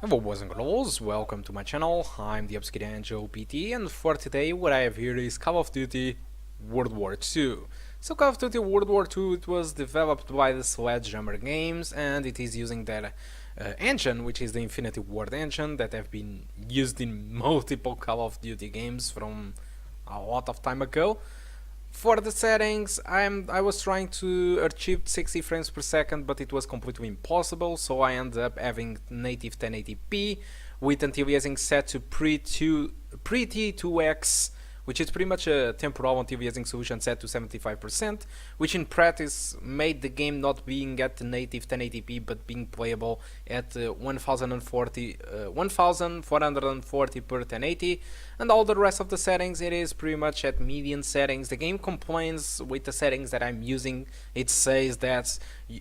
Hello boys and girls, welcome to my channel. I'm the Angel PT, and for today what I have here is Call of Duty World War II. So Call of Duty World War II, it was developed by the Sledgehammer Games, and it is using their engine, which is the Infinity Ward engine that have been used in multiple Call of Duty games from a lot of time ago. For the settings, I was trying to achieve 60 frames per second, but it was completely impossible, so I ended up having native 1080p with anti-aliasing set to pre-T2X, which is pretty much a temporal anti-aliasing solution set to 75%, which in practice made the game not being at the native 1080p but being playable at 1440 per 1080, and all the rest of the settings it is pretty much at median settings. The game complains with the settings that I'm using. It says that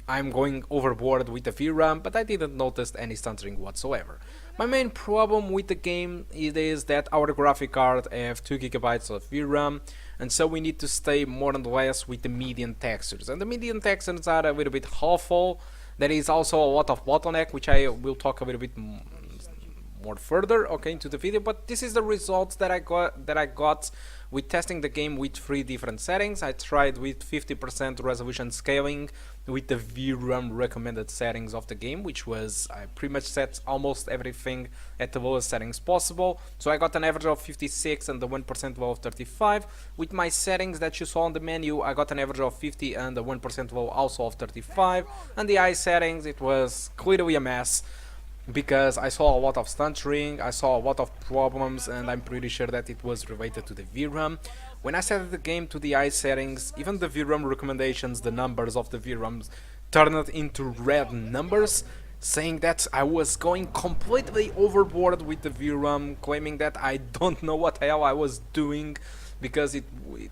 I'm going overboard with the VRAM, but I didn't notice any stuttering whatsoever. My main problem with the game is that our graphic card have 2 GB of VRAM, and so we need to stay more or less with the median textures, and the median textures are a little bit awful. There is also a lot of bottleneck, which I will talk a little bit more further into the video, but this is the results that I got with testing the game with 3 different settings. I tried with 50% resolution scaling with the Vram recommended settings of the game, which was I pretty much set almost everything at the lowest settings possible, so I got an average of 56 and the 1% low of 35. With my settings that you saw on the menu, I got an average of 50 and the 1% low also of 35, and the eye settings, it was clearly a mess, because I saw a lot of stuttering, I saw a lot of problems, and I'm pretty sure that it was related to the VRAM. When I set the game to the eye settings, even the VRAM recommendations, the numbers of the VRAMs, turned into red numbers, saying that I was going completely overboard with the VRAM, claiming that I don't know what the hell I was doing, because it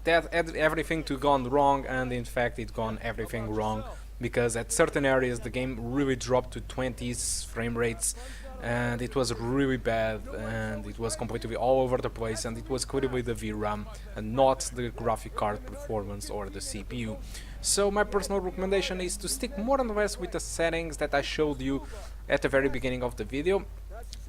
had everything to gone wrong, and in fact it gone everything wrong, because at certain areas the game really dropped to 20s frame rates, and it was really bad, and it was completely all over the place, and it was clearly the VRAM and not the graphic card performance or the CPU. So my personal recommendation is to stick more or less with the settings that I showed you at the very beginning of the video.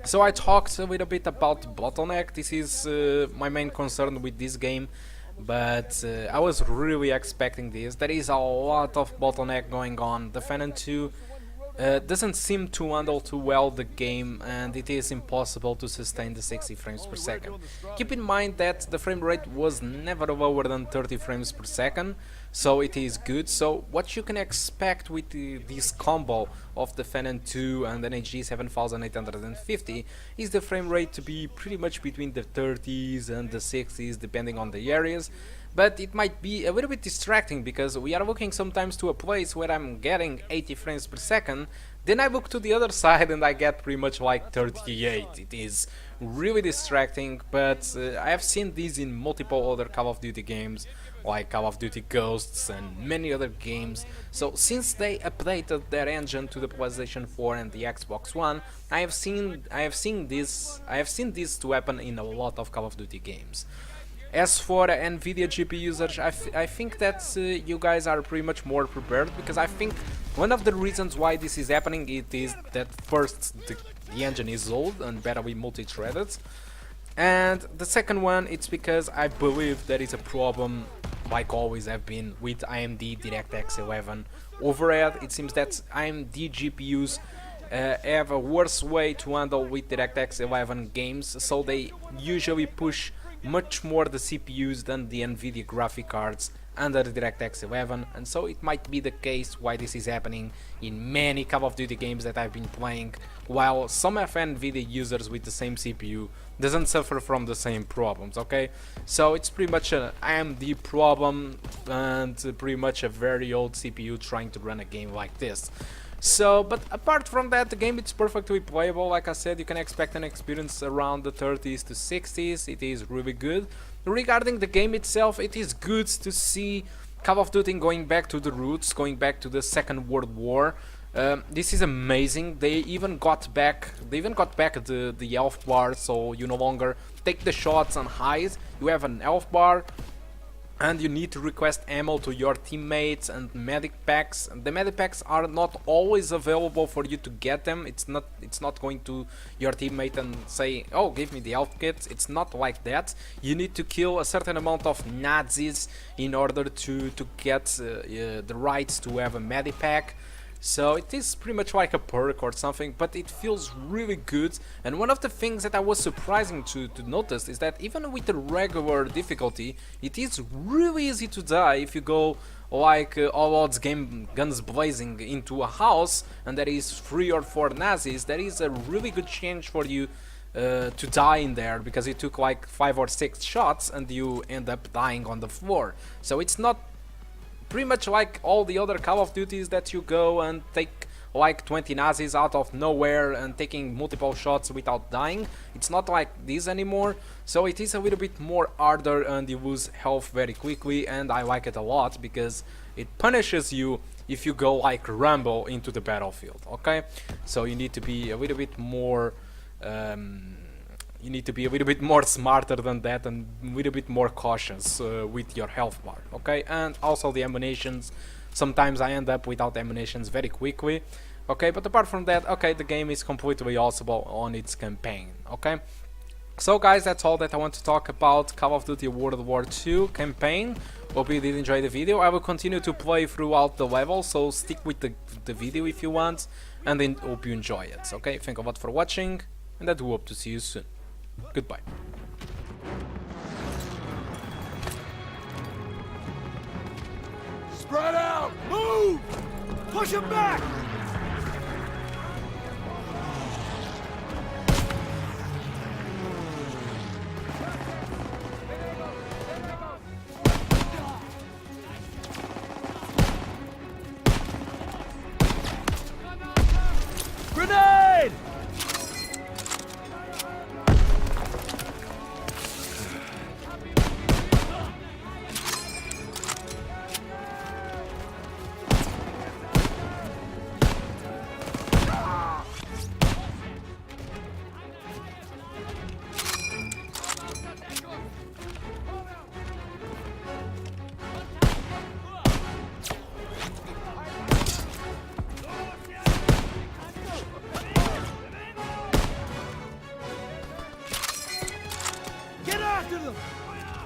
So I talked a little bit about bottleneck. This is my main concern with this game, but I was really expecting this. There is a lot of bottleneck going on. The Phenom II doesn't seem to handle too well the game, and it is impossible to sustain the 60 frames per second. Keep in mind that the frame rate was never lower than 30 frames per second, so it is good. So what you can expect with this combo of the Phenom II and NHD 7850 is the frame rate to be pretty much between the 30s and the 60s depending on the areas. But it might be a little bit distracting, because we are looking sometimes to a place where I'm getting 80 frames per second, then I look to the other side and I get pretty much like 38. It is really distracting, but I have seen this in multiple other Call of Duty games, like Call of Duty Ghosts and many other games. So since they updated their engine to the PlayStation 4 and the Xbox One, I have seen this to happen in a lot of Call of Duty games. As for NVIDIA GPU users, I think that you guys are pretty much more prepared, because I think one of the reasons why this is happening it is that first the engine is old and barely multi-threaded, and the second one it's because I believe there is a problem, like always have been, with AMD DirectX 11 overhead. It seems that AMD GPUs have a worse way to handle with DirectX 11 games, so they usually push much more the CPUs than the NVIDIA graphic cards under the DirectX 11, and so it might be the case why this is happening in many Call of Duty games that I've been playing, while some of NVIDIA users with the same CPU doesn't suffer from the same problems, okay? So it's pretty much an AMD problem and pretty much a very old CPU trying to run a game like this. So, but apart from that, the game is perfectly playable. Like I said, you can expect an experience around the 30s to 60s. It is really good. Regarding the game itself, it is good to see Call of Duty going back to the roots, going back to the Second World War. This is amazing. They even got back the health bar, so you no longer take the shots and hide. You have an health bar. and you need to request ammo to your teammates and medic packs. The medic packs are not always available for you to get them. It's not going to your teammate and say, oh, give me the health kit. It's not like that. You need to kill a certain amount of Nazis in order to get the rights to have a medic pack. So it is pretty much like a perk or something, but it feels really good. And one of the things that I was surprising to notice is that even with the regular difficulty, it is really easy to die if you go like all odds game guns blazing into a house and there is 3 or 4 Nazis. There is a really good chance for you to die in there, because you took like 5 or 6 shots and you end up dying on the floor. So it's not pretty much like all the other Call of Duties that you go and take like 20 Nazis out of nowhere and taking multiple shots without dying. It's not like this anymore, so it is a little bit more harder and you lose health very quickly, and I like it a lot because it punishes you if you go like Rambo into the battlefield, okay? So you need to be a little bit more smarter than that and a little bit more cautious with your health bar, okay? And also the ammunitions, sometimes I end up without ammunitions very quickly, okay? But apart from that, okay, the game is completely usable on its campaign, okay? So guys, that's all that I want to talk about Call of Duty World War II campaign. Hope you did enjoy the video. I will continue to play throughout the level, so stick with the video if you want, and then hope you enjoy it, okay? Thank you a lot for watching, and I do hope to see you soon. Goodbye. Spread out! Move! Push him back! Grenade!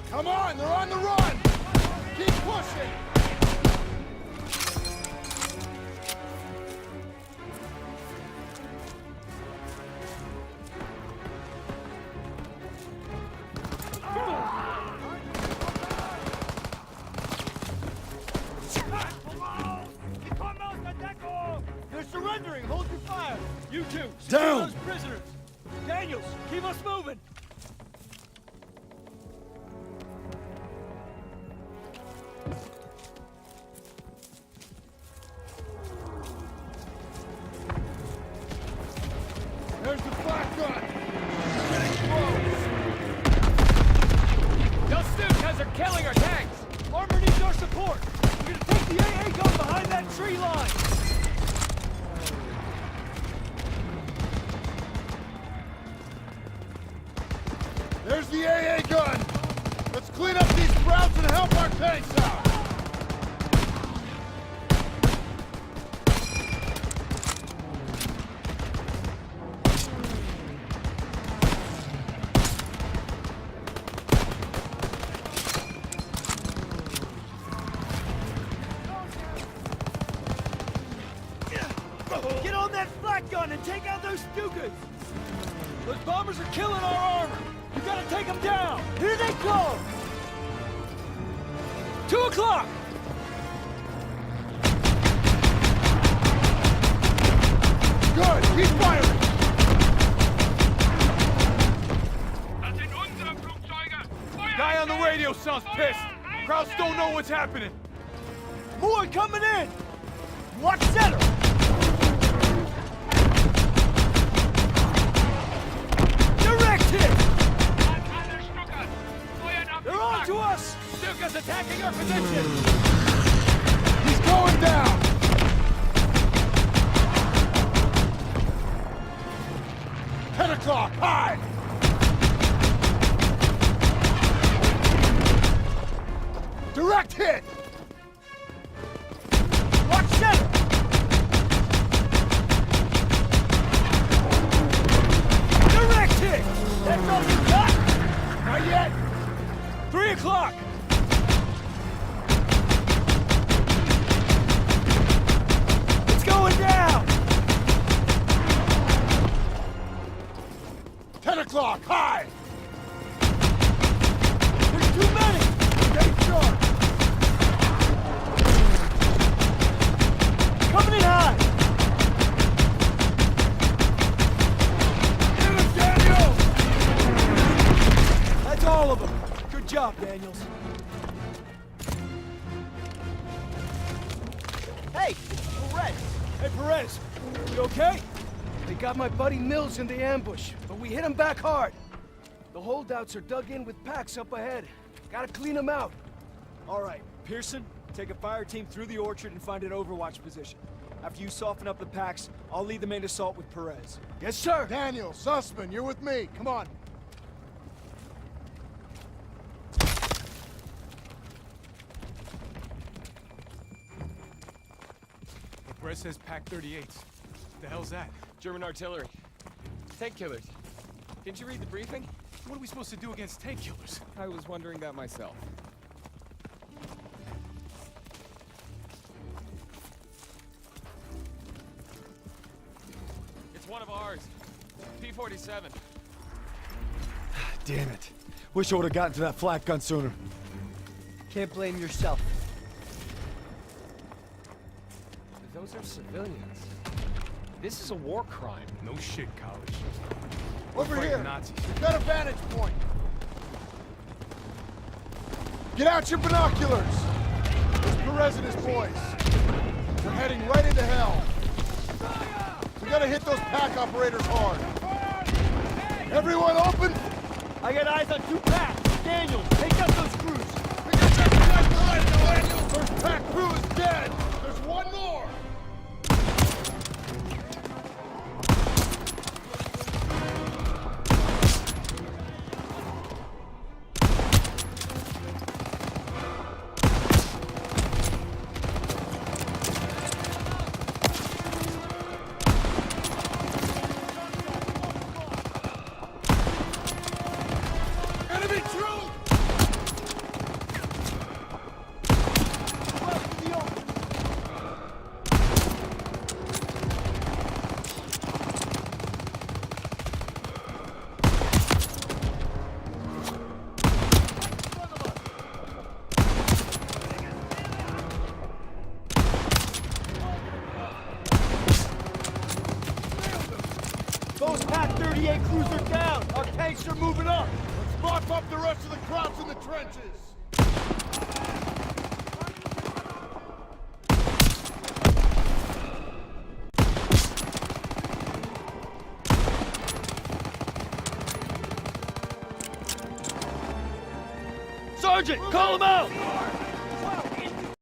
Come on, they're on the run! Keep pushing! They're surrendering! Hold your fire! You two, secure Down! those prisoners! Daniels, keep us moving! There's the flak gun! Getting close! Those Stukas are killing our tanks! Armor needs our support! We're gonna take the AA gun behind that tree line! There's the AA gun! Let's clean up these sprouts and help our tanks out! Get on that flak gun and take out those Stukas! Those bombers are killing our armor! You gotta take them down! Here they come! 2 o'clock! Good! Keep firing! Guy on the radio sounds pissed! Crowds don't know what's happening! More coming in! Watch center! Direct hit! They're on to us! Stuka's attacking our position! He's going down! $10 high! Direct hit! Watch center! Direct hit! That's all you got? Not yet! 3 o'clock! It's going down! 10 o'clock, high! There's too many! Stay sharp! Coming in high! Get him, Daniel! That's all of them. Good job, Daniels. Hey, Perez! Hey, Perez! You okay? They got my buddy Mills in the ambush, but we hit him back hard. The holdouts are dug in with packs up ahead. Gotta clean them out. All right, Pearson, take a fire team through the orchard and find an overwatch position. After you soften up the packs, I'll lead the main assault with Perez. Yes, sir! Daniel, Sussman, you're with me. Come on. Perez says Pack 38s. The hell's that? German artillery. Tank killers. Didn't you read the briefing? What are we supposed to do against tank killers? I was wondering that myself. It's one of ours. P-47. Damn it. Wish I would have gotten to that flak gun sooner. Can't blame yourself. Those are civilians. This is a war crime. No shit, college. Over Fighting here. Nazis. We've got a vantage point. Get out your binoculars. There's Perez and his boys. We're heading right into hell. We gotta hit those pack operators hard. Everyone open? I got eyes on 2 packs. Daniels, take out those crews. First pack crew is dead. There's one more. Enemy troop! Those Pack 38 crews are down. Our tanks are moving up. Let's mop up the rest of the Krauts in the trenches. Sergeant, call them out!